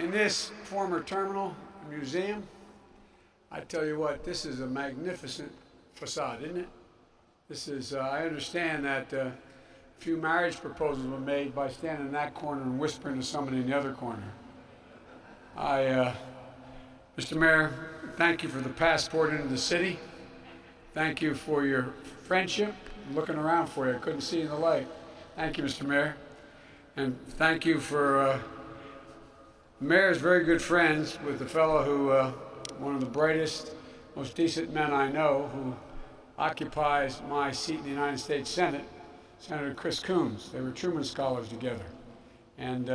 In this former terminal museum, I tell you what, this is a magnificent facade, isn't it? This is, I understand that a few marriage proposals were made by standing in that corner and whispering to somebody in the other corner. Mr. Mayor, thank you for the passport into the city. Thank you for your friendship. I'm looking around for you. I couldn't see in the light. Thank you, Mr. Mayor. And thank you for, the mayor's very good friends with the fellow who, one of the brightest, most decent men I know, who occupies my seat in the United States Senate, Senator Chris Coons. They were Truman Scholars together. And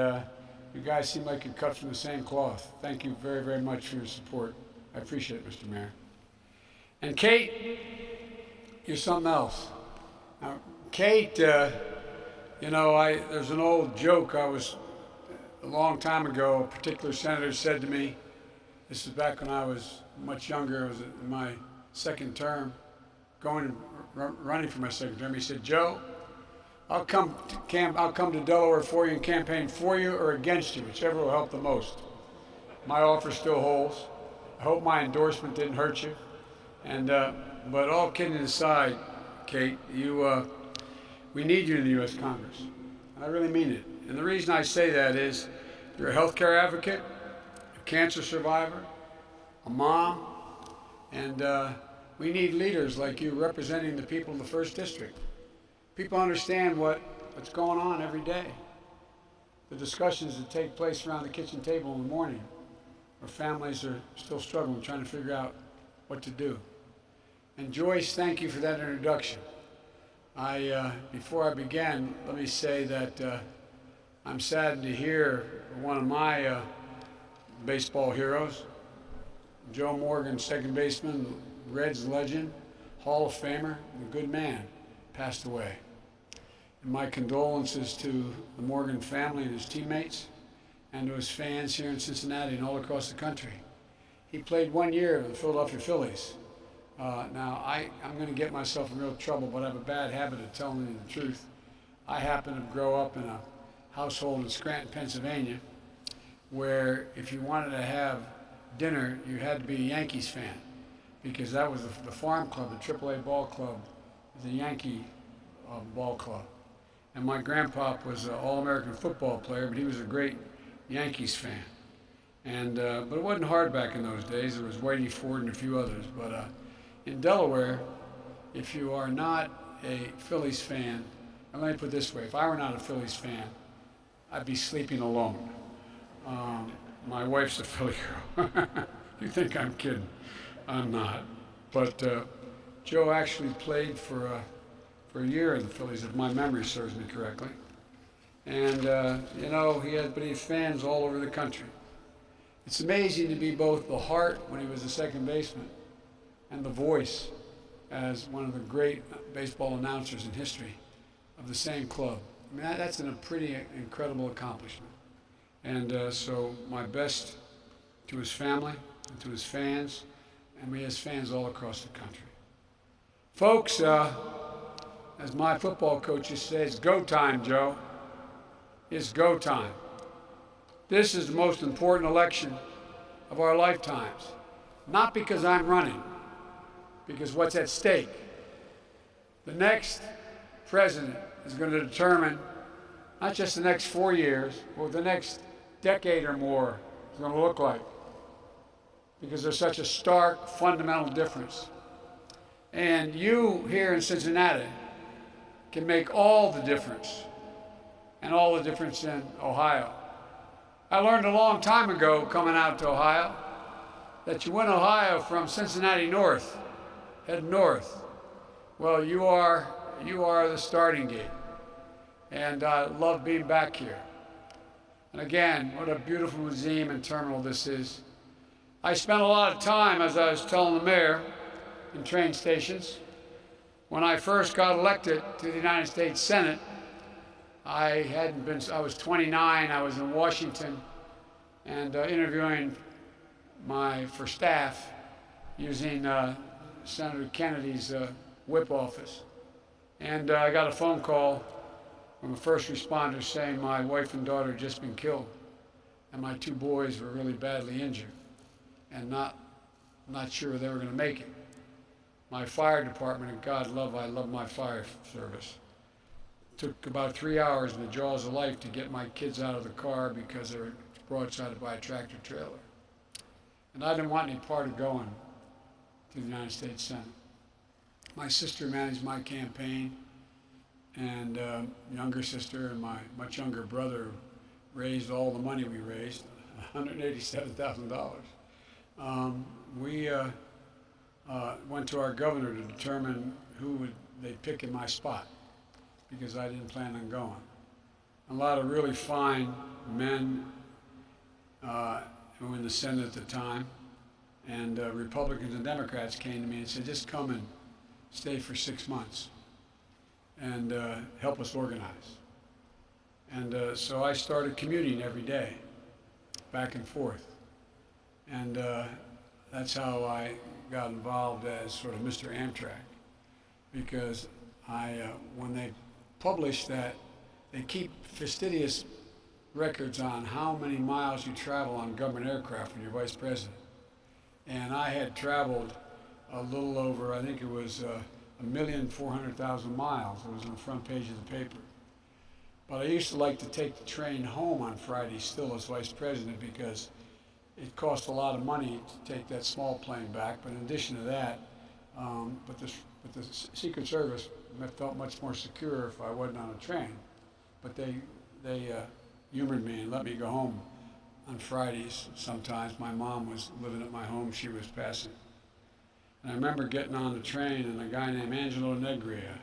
you guys seem like you're cut from the same cloth. Thank you very, very much for your support. I appreciate it, Mr. Mayor. And Kate, you're something else. Now, Kate, you know, there's an old joke. A long time ago, a particular senator said to me, this was back when I was much younger, I was in my second term, running for my second term. He said, Joe, I'll come to Delaware for you and campaign for you or against you, whichever will help the most. My offer still holds. I hope my endorsement didn't hurt you. And, but all kidding aside, Kate, we need you in the U.S. Congress. And I really mean it. And the reason I say that is you're a healthcare advocate, a cancer survivor, a mom, and we need leaders like you representing the people of the 1st District. People understand what's going on every day. The discussions that take place around the kitchen table in the morning, where families are still struggling, trying to figure out what to do. And Joyce, thank you for that introduction. Before I begin, let me say that I'm saddened to hear one of my baseball heroes, Joe Morgan, second baseman, Reds legend, Hall of Famer, a good man, passed away. And my condolences to the Morgan family and his teammates, and to his fans here in Cincinnati and all across the country. He played 1 year with the Philadelphia Phillies. Now, I'm going to get myself in real trouble, but I have a bad habit of telling you the truth. I happen to grow up in a household in Scranton, Pennsylvania, where if you wanted to have dinner, you had to be a Yankees fan, because that was the farm club, the AAA ball club, the Yankee ball club. And my grandpa was an All-American football player, but he was a great Yankees fan. And but it wasn't hard back in those days. There was Whitey Ford and a few others. But in Delaware, if you are not a Phillies fan, and let me put it this way, if I were not a Phillies fan, I'd be sleeping alone. My wife's a Philly girl. You think I'm kidding. I'm not. But Joe actually played for a year in the Phillies, if my memory serves me correctly. And, you know, he had fans all over the country. It's amazing to be both the heart when he was a second baseman and the voice as one of the great baseball announcers in history of the same club. I mean, that's a pretty incredible accomplishment. And so my best to his family and to his fans, and he has fans all across the country. Folks, as my football coach used to say, it's go time, Joe. It's go time. This is the most important election of our lifetimes. Not because I'm running, because what's at stake. The next president is going to determine not just the next 4 years, but what the next decade or more is going to look like. Because there's such a stark, fundamental difference. And you here in Cincinnati can make all the difference, and all the difference in Ohio. I learned a long time ago coming out to Ohio that you win Ohio from Cincinnati north, head north. Well, you are the starting gate, and I love being back here. And again, what a beautiful museum and terminal this is. I spent a lot of time, as I was telling the mayor, in train stations. When I first got elected to the United States Senate, I was 29, I was in Washington, and interviewing for staff using Senator Kennedy's whip office. And I got a phone call from a first responder saying my wife and daughter had just been killed. And and my two boys were really badly injured and not sure they were going to make it. My fire department, and I love my fire service, took about 3 hours in the jaws of life to get my kids out of the car because they were broadsided by a tractor trailer. And I didn't want any part of going to the United States Senate. My sister managed my campaign, and younger sister and my much younger brother raised all the money we raised, $187,000. We went to our governor to determine who would they pick in my spot, because I didn't plan on going. A lot of really fine men who were in the Senate at the time, and Republicans and Democrats came to me and said, just come and stay for 6 months and help us organize. And so I started commuting every day, back and forth. And that's how I got involved as sort of Mr. Amtrak, because when they publish that, they keep fastidious records on how many miles you travel on government aircraft when you're vice president. And I had traveled a little over, I think it was 1,400,000 miles. It was on the front page of the paper. But I used to like to take the train home on Friday still as vice president, because it cost a lot of money to take that small plane back. But in addition to that, but the Secret Service felt much more secure if I wasn't on a train. But they humored me and let me go home on Fridays sometimes. My mom was living at my home, she was passing. And I remember getting on the train, and a guy named Angelo Negria,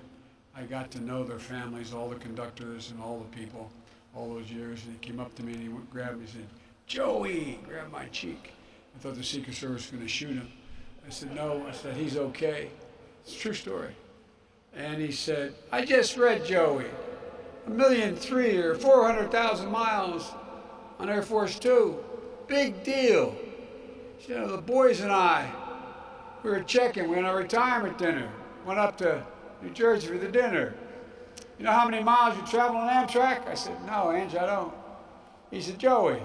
I got to know their families, all the conductors and all the people, all those years. And he came up to me and he grabbed me and said, "Joey," grabbed my cheek. I thought the Secret Service was going to shoot him. I said, "No," I said, "he's okay." It's a true story. And he said, "I just read, Joey, 1,003,000 or 400,000 miles on Air Force Two. Big deal." You know, the boys and I, we were checking, we went on a retirement dinner, went up to New Jersey for the dinner. "You know how many miles you travel on Amtrak?" I said, "No, Ange, I don't." He said, "Joey,"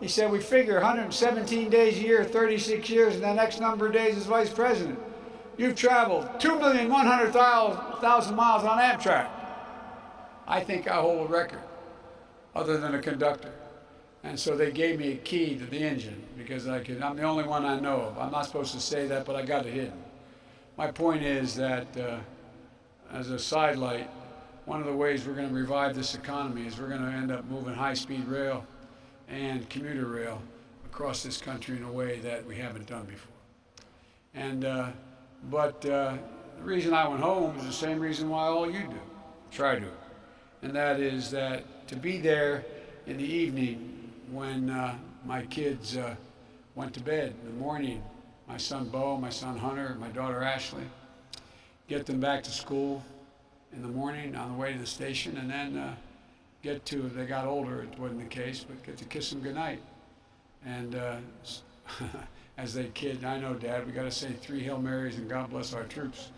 he said, "we figure 117 days a year, 36 years, and the next number of days as vice president. You've traveled 2,100,000 miles on Amtrak. I think I hold a record, other than a conductor." And so they gave me a key to the engine, because I'm the only one I know of. I'm not supposed to say that, but I got it hidden. My point is that, as a sidelight, one of the ways we're going to revive this economy is we're going to end up moving high-speed rail and commuter rail across this country in a way that we haven't done before. And the reason I went home is the same reason why all you do, try to. And that is that to be there in the evening when my kids went to bed in the morning, my son Bo, my son Hunter, my daughter Ashley, get them back to school in the morning on the way to the station, and then they got older, it wasn't the case, but get to kiss them goodnight. And as they kid, "I know, Dad, we got to say 3 Hail Marys and God bless our troops."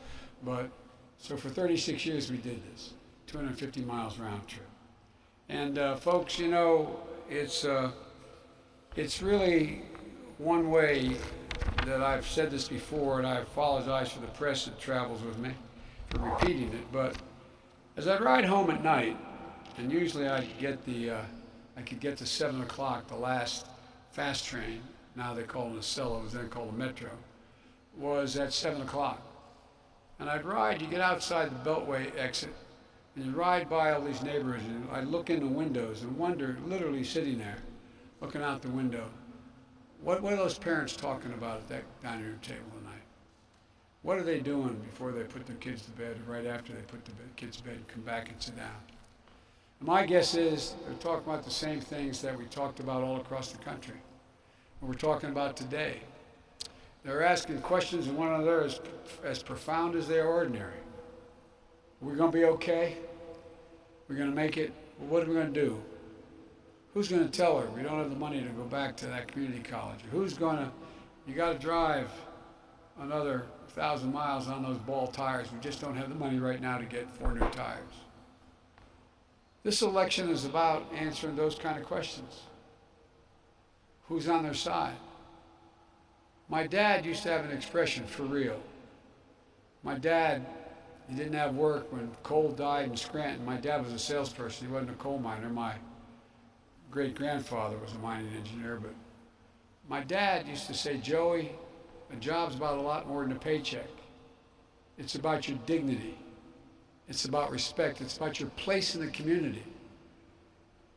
But so for 36 years we did this, 250 miles round trip. And folks, you know, it's really one way that I've said this before, and I apologize for the press that travels with me for repeating it, but as I'd ride home at night, and usually I could get to 7 o'clock, the last fast train, now they call it a Acela, it was then called a Metro, was at 7 o'clock. And I'd ride, you get outside the Beltway exit, and you ride by all these neighborhoods, and I'd look in the windows and wonder, literally sitting there, looking out the window, what are those parents talking about at that dining room table tonight? What are they doing before they put their kids to bed, or right after they put the kids to bed and come back and sit down? My guess is they're talking about the same things that we talked about all across the country, what we're talking about today. They're asking questions, and one another as profound as they are ordinary. We're going to be okay? We're going to make it? Well, what are we going to do? Who's going to tell her we don't have the money to go back to that community college? Or you got to drive another 1,000 miles on those ball tires. We just don't have the money right now to get 4 new tires. This election is about answering those kind of questions. who's on their side. My dad used to have an expression, for real. My dad, he didn't have work when coal died in Scranton. My dad was a salesperson. He wasn't a coal miner. My great-grandfather was a mining engineer. But my dad used to say, Joey, a job's about a lot more than a paycheck. It's about your dignity. It's about respect. It's about your place in the community.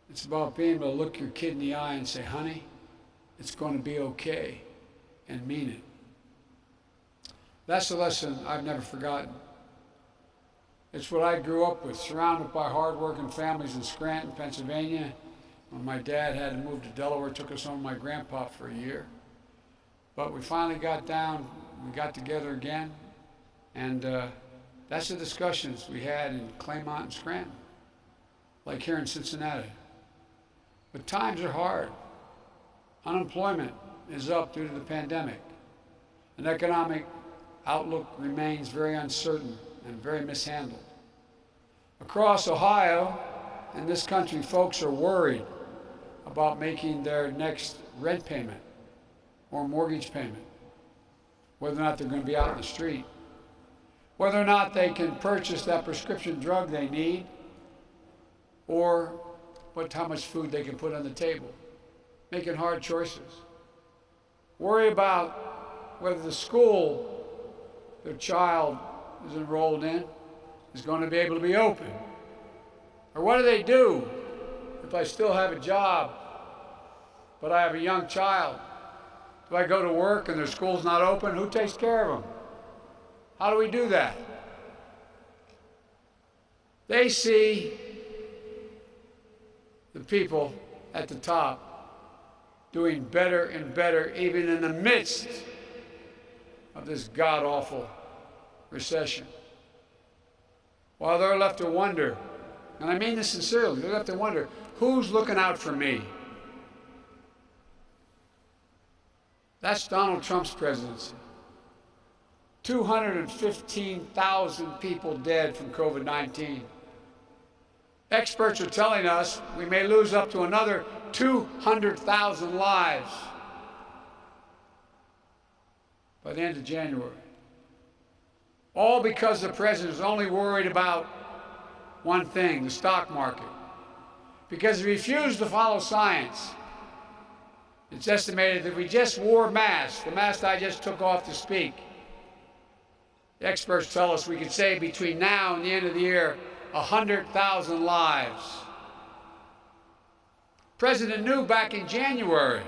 It's about being able to look your kid in the eye and say, honey, it's going to be okay, and mean it. That's a lesson I've never forgotten. It's what I grew up with, surrounded by hard-working families in Scranton, Pennsylvania. When my dad had to move to Delaware, it took us home with my grandpa for a year. But we finally got down, we got together again, and that's the discussions we had in Claymont and Scranton, like here in Cincinnati. But times are hard. Unemployment is up due to the pandemic. An economic outlook remains very uncertain and very mishandled. Across Ohio and this country, folks are worried about making their next rent payment or mortgage payment, whether or not they're going to be out in the street, whether or not they can purchase that prescription drug they need, or how much food they can put on the table, making hard choices. Worry about whether the school their child is enrolled in is going to be able to be open. Or what do they do if I still have a job, but I have a young child? Do I go to work and their school's not open? Who takes care of them? How do we do that? They see the people at the top doing better and better, even in the midst of this god-awful recession. While they're left to wonder, and I mean this sincerely, they're left to wonder, who's looking out for me? That's Donald Trump's presidency. 215,000 people dead from COVID-19. Experts are telling us we may lose up to another 200,000 lives by the end of January. All because the president is only worried about one thing, the stock market. Because he refused to follow science. It's estimated that if we just wore masks, the mask I just took off to speak, the experts tell us we could save between now and the end of the year 100,000 lives. The president knew back in January,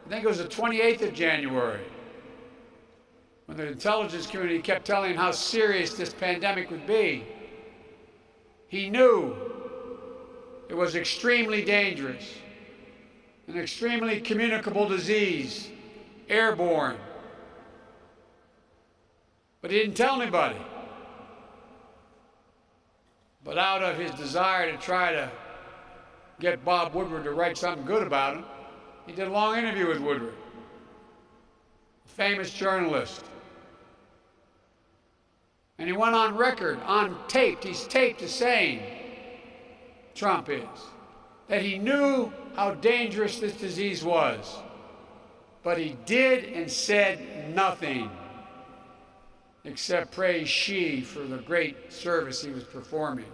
I think it was the 28th of January, when the intelligence community kept telling him how serious this pandemic would be. He knew it was extremely dangerous, an extremely communicable disease, airborne. But he didn't tell anybody. But out of his desire to try to get Bob Woodward to write something good about him, he did a long interview with Woodward, a famous journalist. And he went on record, on tape, he's taped as saying, Trump is, that he knew how dangerous this disease was, but he did and said nothing except praise Xi for the great service he was performing,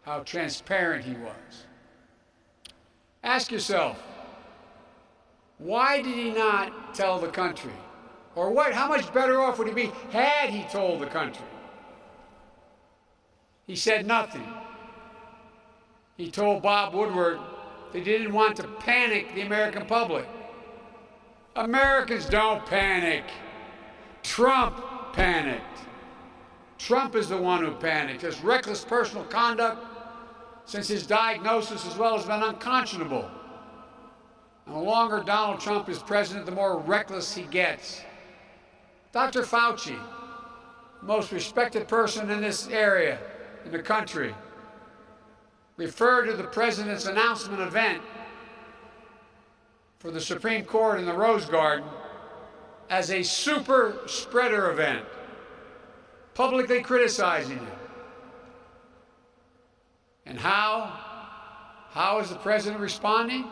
how transparent he was. Ask yourself, why did he not tell the country? Or how much better off would he be had he told the country? He said nothing. He told Bob Woodward that he didn't want to panic the American public. Americans don't panic. Trump panicked. Trump is the one who panicked. His reckless personal conduct since his diagnosis as well has been unconscionable. And the longer Donald Trump is president, the more reckless he gets. Dr. Fauci, the most respected person in this area, in the country, referred to the president's announcement event for the Supreme Court in the Rose Garden as a super spreader event, publicly criticizing it. And how is the president responding?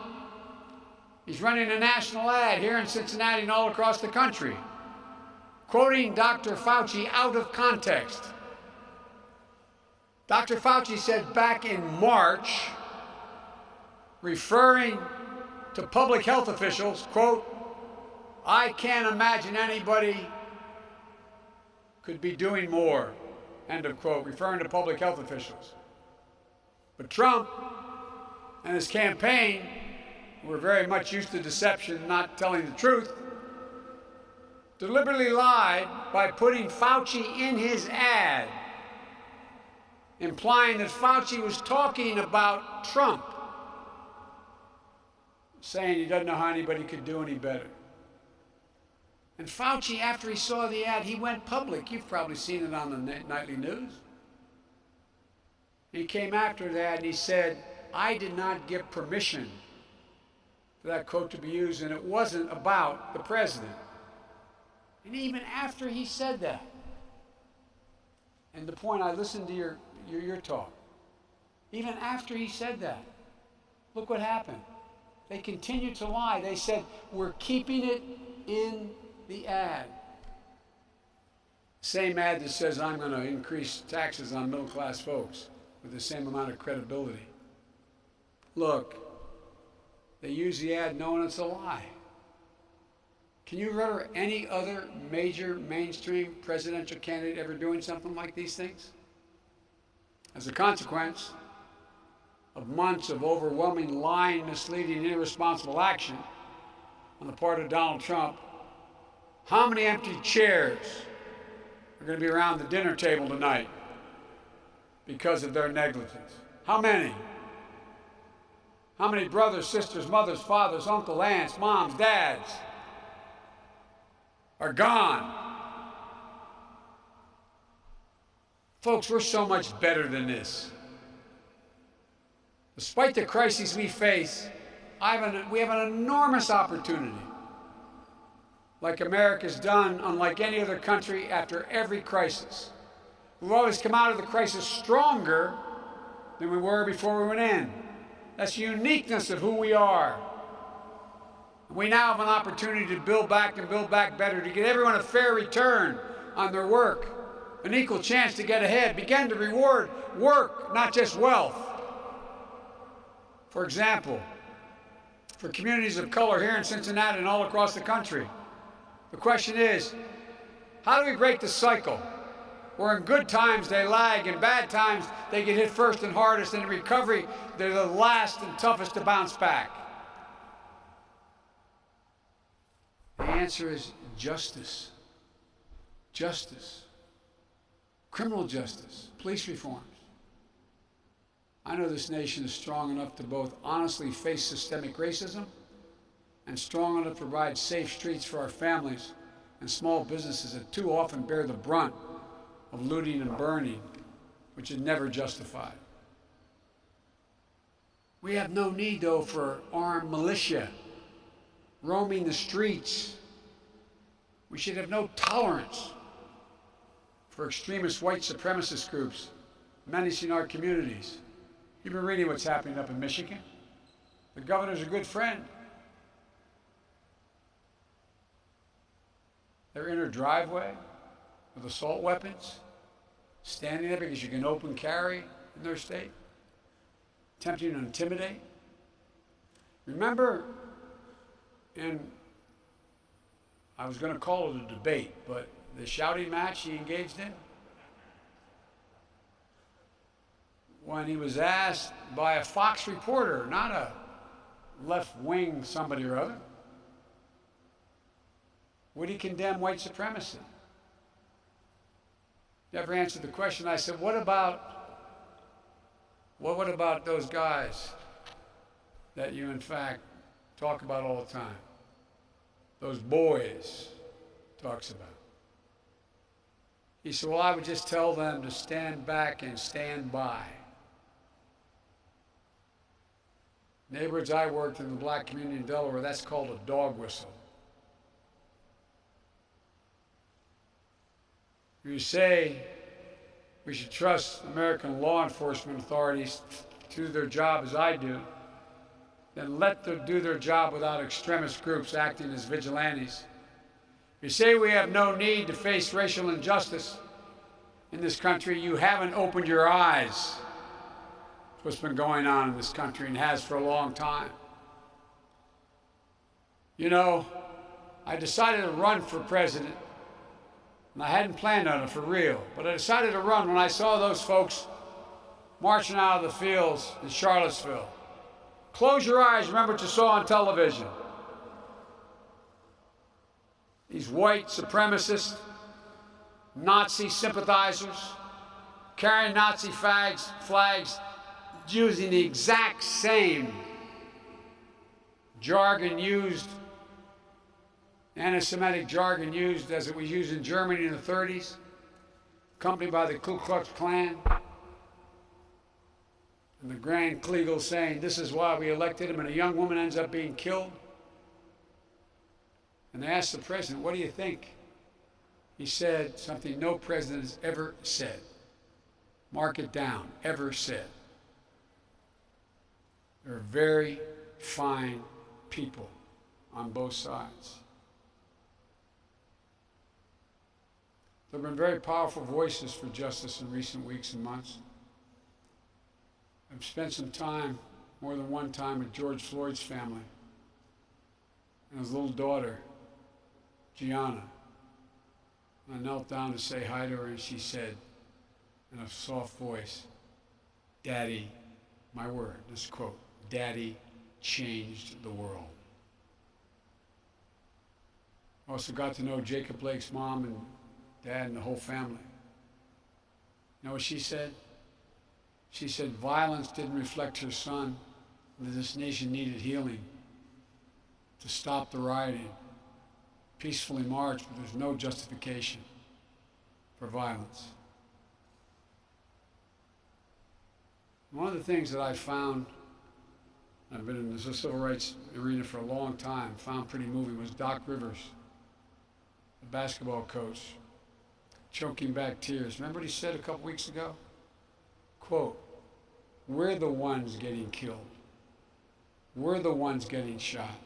He's running a national ad here in Cincinnati and all across the country, quoting Dr. Fauci out of context. Dr. Fauci said back in March, referring to public health officials, quote, "I can't imagine anybody could be doing more," end of quote, referring to public health officials. But Trump and his campaign, who were very much used to deception, not telling the truth, deliberately lied by putting Fauci in his ad, implying that Fauci was talking about Trump, saying he doesn't know how anybody could do any better. And Fauci, after he saw the ad, he went public. You've probably seen it on the nightly news. He came after that and he said, "I did not give permission for that quote to be used, and it wasn't about the president." And even after he said that, and the point, I listened to your talk, even after he said that, look what happened. They continued to lie. They said, "We're keeping it in the ad." Same ad that says I'm going to increase taxes on middle-class folks with the same amount of credibility. Look, they use the ad knowing it's a lie. Can you remember any other major mainstream presidential candidate ever doing something like these things? As a consequence of months of overwhelming lying, misleading, irresponsible action on the part of Donald Trump, how many empty chairs are going to be around the dinner table tonight because of their negligence? How many? How many brothers, sisters, mothers, fathers, uncles, aunts, moms, dads are gone? Folks, we're so much better than this. Despite the crises we face, we have an enormous opportunity, like America's done, unlike any other country after every crisis. We've always come out of the crisis stronger than we were before we went in. That's the uniqueness of who we are. We now have an opportunity to build back and build back better, to get everyone a fair return on their work, an equal chance to get ahead, begin to reward work, not just wealth. For example, for communities of color here in Cincinnati and all across the country, the question is, how do we break the cycle where in good times they lag, in bad times they get hit first and hardest, and in recovery they're the last and toughest to bounce back? The answer is justice. Justice. Criminal justice. Police reforms. I know this nation is strong enough to both honestly face systemic racism and strong enough to provide safe streets for our families and small businesses that too often bear the brunt of looting and burning, which is never justified. We have no need, though, for armed militia roaming the streets. We should have no tolerance for extremist white supremacist groups menacing our communities. You've been reading what's happening up in Michigan. The governor's a good friend. They're in her driveway with assault weapons, standing there because you can open carry in their state, attempting to intimidate. Remember, I was going to call it a debate, but the shouting match he engaged in, when he was asked by a Fox reporter, not a left-wing somebody or other, would he condemn white supremacy? Never answered the question. I said, what about those guys that you, in fact, talk about all the time? Those boys talks about. He said, well, I would just tell them to stand back and stand by. Neighborhoods I worked in the black community in Delaware, that's called a dog whistle. You say we should trust American law enforcement authorities to do their job as I do. then let them do their job without extremist groups acting as vigilantes. You say we have no need to face racial injustice in this country. You haven't opened your eyes to what's been going on in this country and has for a long time. You know, I decided to run for president, and I hadn't planned on it for real, but I decided to run when I saw those folks marching out of the fields in Charlottesville. Close your eyes, remember what you saw on television. These white supremacists, Nazi sympathizers, carrying Nazi flags, using the exact same jargon used, anti-Semitic jargon used as it was used in Germany in the 30s, accompanied by the Ku Klux Klan. And the Grand Kleagle saying, this is why we elected him, and a young woman ends up being killed. And they asked the president, what do you think? He said something no president has ever said. Mark it down, ever said. There are very fine people on both sides. There have been very powerful voices for justice in recent weeks and months. I've spent some time, more than one time, with George Floyd's family and his little daughter, Gianna. I knelt down to say hi to her, and she said, in a soft voice, Daddy, my word, this quote, Daddy changed the world. I also got to know Jacob Blake's mom and dad and the whole family. You know what she said? She said violence didn't reflect her son, and that this nation needed healing to stop the rioting. Peacefully march, but there's no justification for violence. One of the things that I found, I've been in the civil rights arena for a long time, found pretty moving, was Doc Rivers, the basketball coach, choking back tears. Remember what he said a couple weeks ago? Quote, we're the ones getting killed. We're the ones getting shot.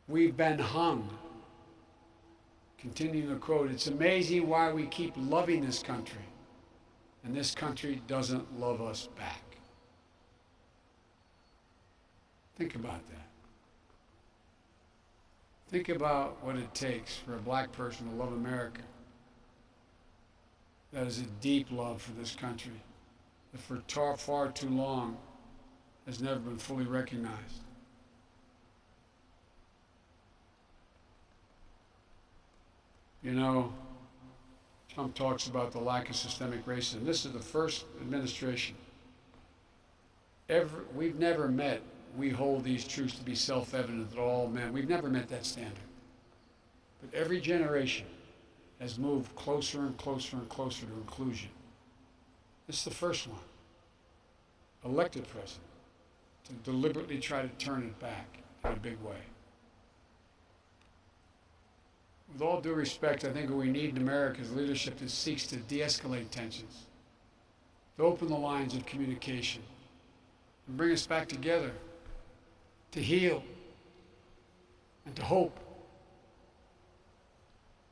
We've been hung. Continuing the quote, it's amazing why we keep loving this country, and this country doesn't love us back. Think about that. Think about what it takes for a black person to love America. That is a deep love for this country that for far too long has never been fully recognized. You know, Trump talks about the lack of systemic racism. This is the first administration. We've never met, we hold these truths to be self-evident that all men, we've never met that standard. But every generation has moved closer and closer and closer to inclusion. This is the first one, elected president, to deliberately try to turn it back in a big way. With all due respect, I think what we need in America is leadership that seeks to de-escalate tensions, to open the lines of communication, and bring us back together, to heal, and to hope.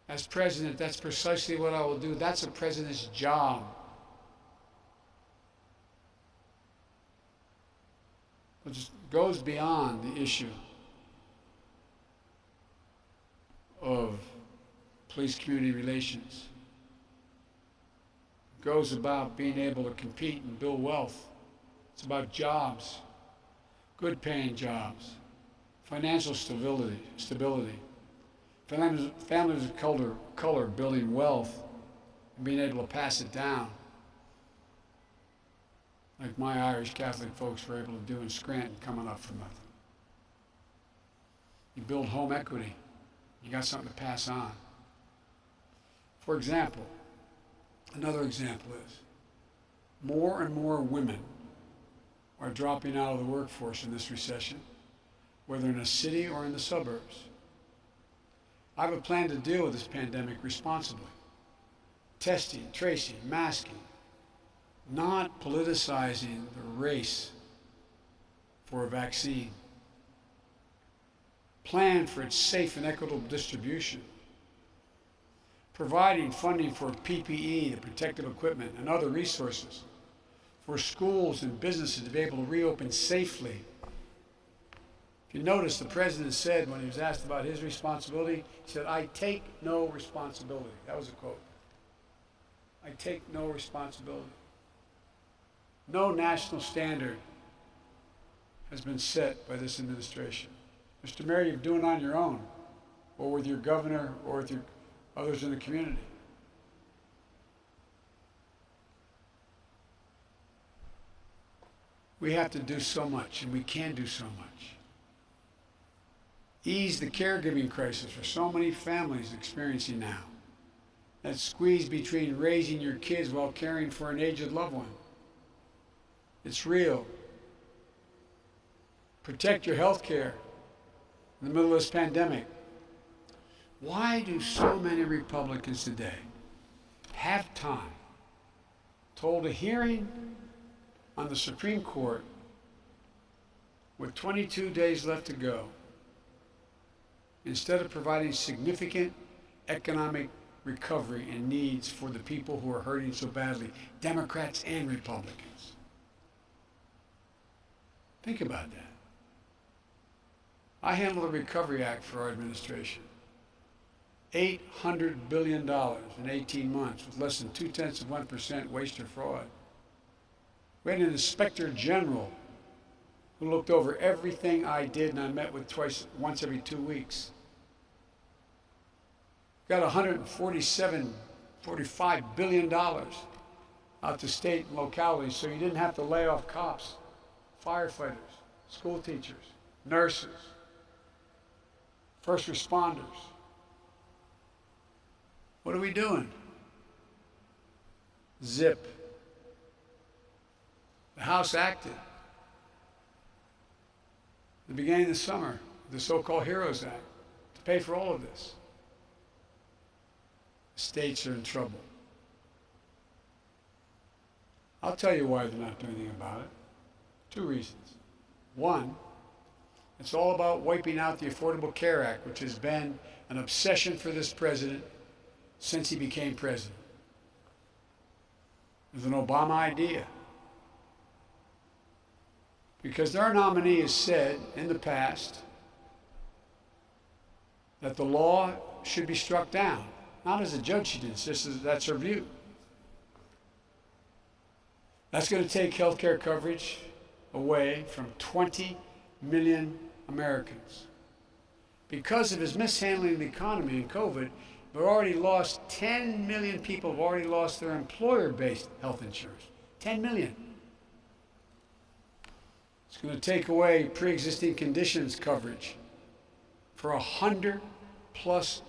As president, that's precisely what I will do. That's a president's job. It just goes beyond the issue of police-community relations. It goes about being able to compete and build wealth. It's about jobs, good-paying jobs, financial stability, families of color building wealth and being able to pass it down, like my Irish Catholic folks were able to do in Scranton coming up from nothing. You build home equity. You got something to pass on. For example, another example is more and more women are dropping out of the workforce in this recession, whether in a city or in the suburbs. I have a plan to deal with this pandemic responsibly. Testing, tracing, masking, not politicizing the race for a vaccine. Plan for its safe and equitable distribution. Providing funding for PPE, the protective equipment, and other resources for schools and businesses to be able to reopen safely. If you notice, the president said when he was asked about his responsibility, he said, "I take no responsibility." That was a quote. I take no responsibility. No national standard has been set by this administration. Mr. Mayor, you're doing it on your own, or with your governor, or with your others in the community. We have to do so much, and we can do so much. Ease the caregiving crisis for so many families experiencing now. That squeeze between raising your kids while caring for an aged loved one. It's real. Protect your health care in the middle of this pandemic. Why do so many Republicans today have time to hold a hearing on the Supreme Court with 22 days left to go instead of providing significant economic recovery and needs for the people who are hurting so badly, Democrats and Republicans? Think about that. I handle the Recovery Act for our administration. $800 billion in 18 months with less than 0.2% waste or fraud. We had an inspector general who looked over everything I did, and I met with once every 2 weeks. Got $145 billion out to state and localities so you didn't have to lay off cops, firefighters, school teachers, nurses, first responders. What are we doing? Zip. The House acted at the beginning of the summer, the so-called HEROES Act, to pay for all of this. The states are in trouble. I'll tell you why they're not doing anything about it. 2 reasons. One, it's all about wiping out the Affordable Care Act, which has been an obsession for this president since he became president. It was an Obama idea. Because their nominee has said in the past that the law should be struck down. Not as a judge she did, it's just that's her view. That's going to take health care coverage away from 20 million Americans. Because of his mishandling of the economy and COVID, we've already lost 10 million people have already lost their employer-based health insurance. 10 million. It's going to take away pre-existing conditions coverage for 100+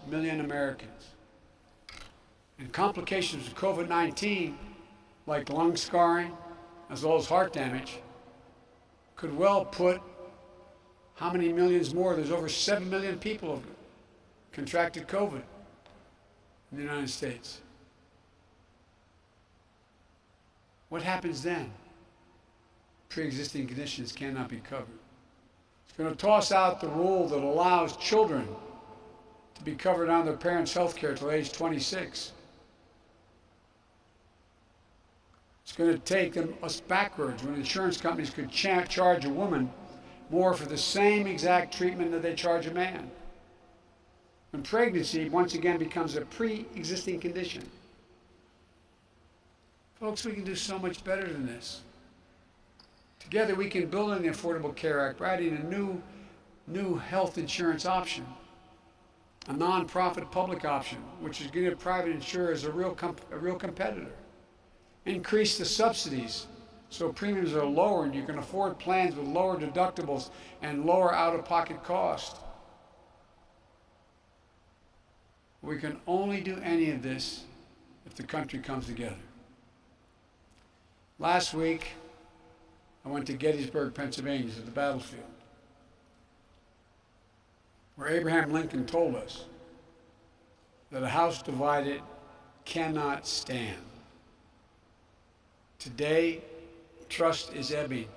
million Americans. And complications of COVID-19, like lung scarring, as well as heart damage, could well put how many millions more? There's over 7 million people have contracted COVID in the United States. What happens then? Pre-existing conditions cannot be covered. It's going to toss out the rule that allows children to be covered on their parents' health care till age 26. It's going to take us backwards when insurance companies could charge a woman more for the same exact treatment that they charge a man. When pregnancy once again becomes a pre-existing condition. Folks, we can do so much better than this. Together we can build on the Affordable Care Act, writing a new health insurance option, a non-profit public option, which is going to give private insurers a real competitor. Increase the subsidies so premiums are lower and you can afford plans with lower deductibles and lower out-of-pocket cost. We can only do any of this if the country comes together. Last week, I went to Gettysburg, Pennsylvania, to the battlefield, where Abraham Lincoln told us that a house divided cannot stand. Today, trust is ebbing.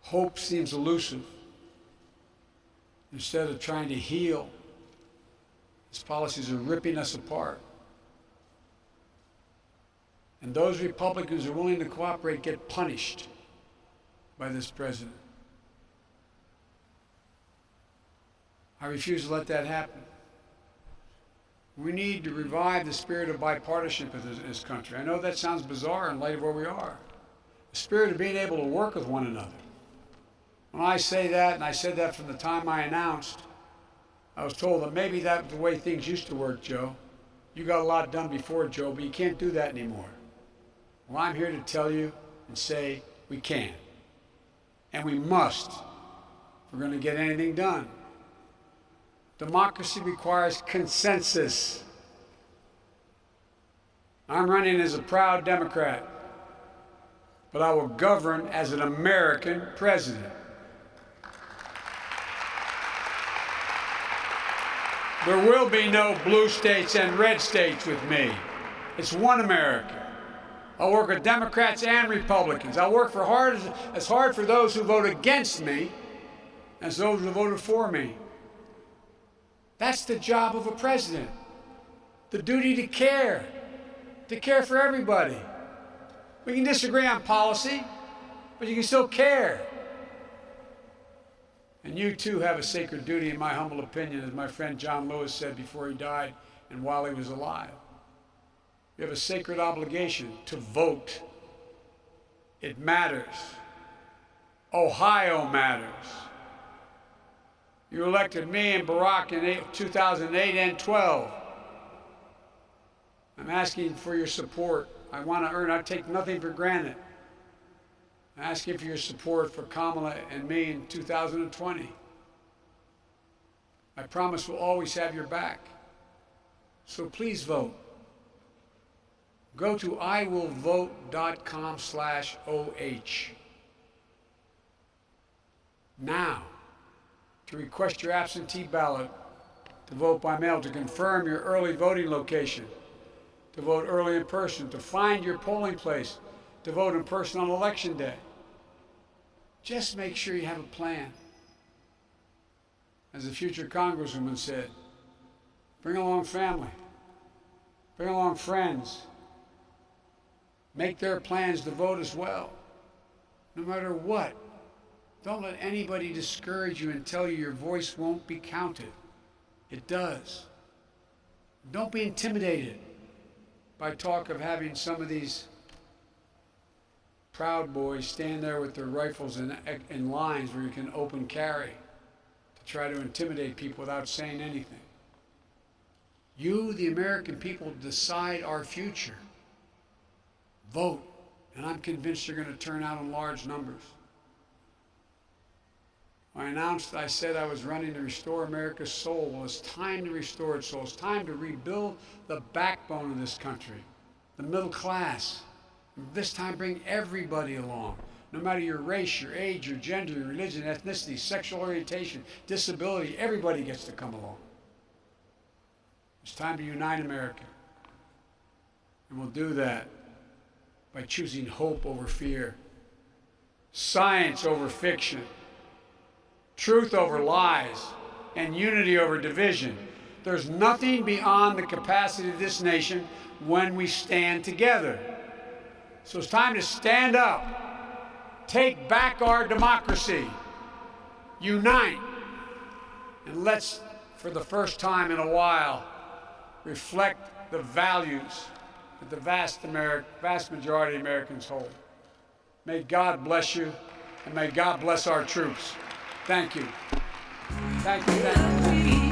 Hope seems elusive. Instead of trying to heal, his policies are ripping us apart. And those Republicans who are willing to cooperate get punished by this president. I refuse to let that happen. We need to revive the spirit of bipartisanship in this country. I know that sounds bizarre in light of where we are. The spirit of being able to work with one another. When I say that, and I said that from the time I announced, I was told that maybe that's the way things used to work, Joe. You got a lot done before, Joe, but you can't do that anymore. Well, I'm here to tell you and say we can. And we must if we're going to get anything done. Democracy requires consensus. I'm running as a proud Democrat, but I will govern as an American president. There will be no blue states and red states with me. It's one America. I'll work with Democrats and Republicans. I'll work as hard for those who vote against me as those who voted for me. That's the job of a president. The duty to care for everybody. We can disagree on policy, but you can still care. And you too have a sacred duty, in my humble opinion, as my friend John Lewis said before he died and while he was alive. You have a sacred obligation to vote. It matters. Ohio matters. You elected me and Barack in 2008 and 12. I'm asking for your support. I want to earn. I take nothing for granted. I'm asking for your support for Kamala and me in 2020. I promise we'll always have your back. So please vote. Go to iwillvote.com/OH now to request your absentee ballot, to vote by mail, to confirm your early voting location, to vote early in person, to find your polling place, to vote in person on Election Day. Just make sure you have a plan. As the future Congresswoman said, bring along family, bring along friends, make their plans to vote as well. No matter what, don't let anybody discourage you and tell you your voice won't be counted. It does. Don't be intimidated by talk of having some of these Proud Boys stand there with their rifles in lines where you can open carry to try to intimidate people without saying anything. You, the American people, decide our future. Vote, and I'm convinced you're going to turn out in large numbers. When I announced, I said I was running to restore America's soul. Well, it's time to restore its soul. It's time to rebuild the backbone of this country, the middle class. This time bring everybody along, no matter your race, your age, your gender, your religion, ethnicity, sexual orientation, disability, everybody gets to come along. It's time to unite America. And we'll do that by choosing hope over fear, science over fiction, truth over lies, and unity over division. There's nothing beyond the capacity of this nation when we stand together. So it's time to stand up, take back our democracy, unite, and let's, for the first time in a while, reflect the values that the vast majority of Americans hold. May God bless you, and may God bless our troops. Thank you. Thank you. Thank you.